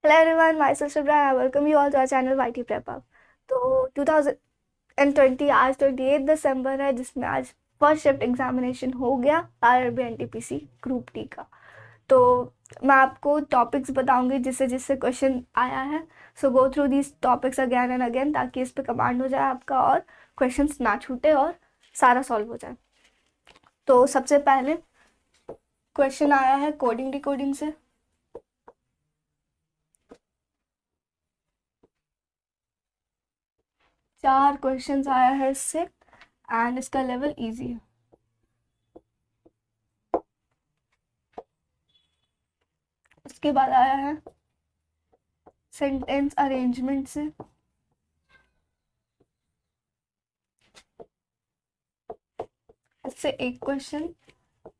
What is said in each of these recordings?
Hello everyone, myself Shubhra and I welcome you all to our channel YT Prep Up. तो 2020 आज 28 दिसंबर है, जिसमें आज फर्स्ट शिफ्ट एग्जामिनेशन हो गया RRB NTPC ग्रुप टी का। तो मैं आपको टॉपिक्स बताऊंगी जिससे जिससे क्वेश्चन आया है। So go through these topics again and again, ताकि इस पे कमांड हो जाए आपका और क्वेश्चंस ना छूटे और सारा सॉल्व हो जाए। तो सबसे पहले क्वेश्चन आया है कोडिंग डिकोडिंग से। चार क्वेश्चंस आया है इससे एंड इसका लेवल इजी है। उसके बाद आया है सेंटेंस अरेंजमेंट से। इससे एक क्वेश्चन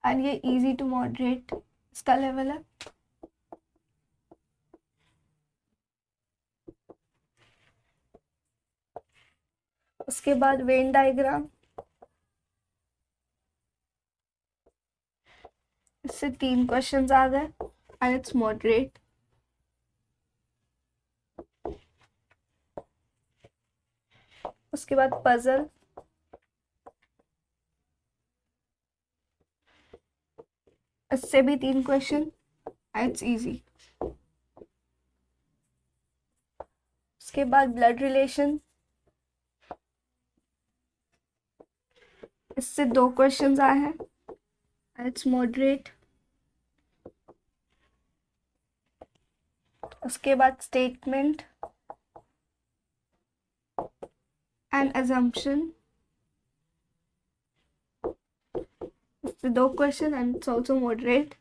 एंड ये इजी टू मॉडरेट इसका लेवल है। उसके बाद वेन डायग्राम, इससे तीन क्वेश्चंस आ गए एंड इट्स मॉडरेट। उसके बाद पजल, इससे भी तीन क्वेश्चन एंड इट्स इजी। उसके बाद ब्लड रिलेशन, इससे दो क्वेश्चंस आए हैं एंड इट्स मॉडरेट। उसके बाद स्टेटमेंट एंड assumption, इससे दो question and it's also moderate.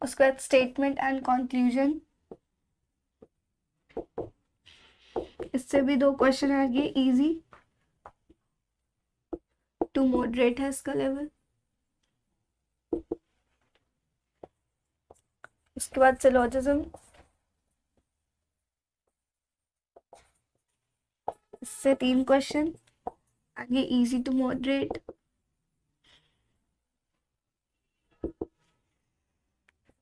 उसके बाद स्टेटमेंट एंड कंक्लूजन, इससे भी दो क्वेश्चन है, ये इजी टू मॉडरेट है इसका लेवल। उसके बाद सिलोजिज्म, इससे तीन क्वेश्चन आगे इजी टू मॉडरेट।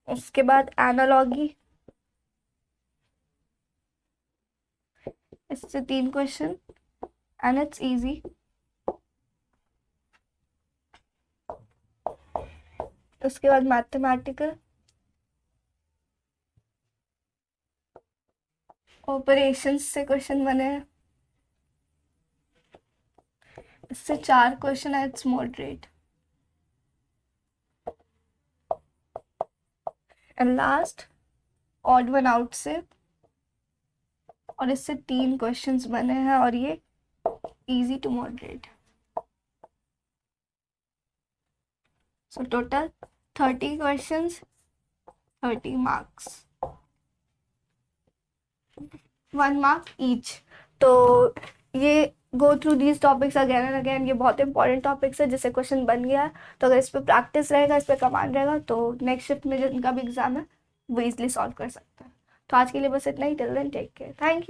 उसके बाद एनालॉगी, इससे तीन क्वेश्चन एंड इट्स इजी। उसके बाद मैथमेटिकल, ऑपरेशंस से क्वेश्चन बने हैं, इससे चार क्वेश्चन है, it's moderate. And last odd one out से, और इससे तीन क्वेश्चंस बने हैं और ये easy to moderate. So total 30 questions, 30 marks, 1 mark each. तो ये go through these topics again and again, ये बहुत इंपॉर्टेंट टॉपिक्स है जिससे क्वेश्चन बन गया है। तो अगर इस पर प्रैक्टिस रहेगा, इस पर कमांड रहेगा, तो नेक्स्ट शिफ्ट में जिनका भी एग्जाम है वो इजिली सॉल्व कर सकता है। तो आज के लिए बस इतना ही। Till then take care, thank you.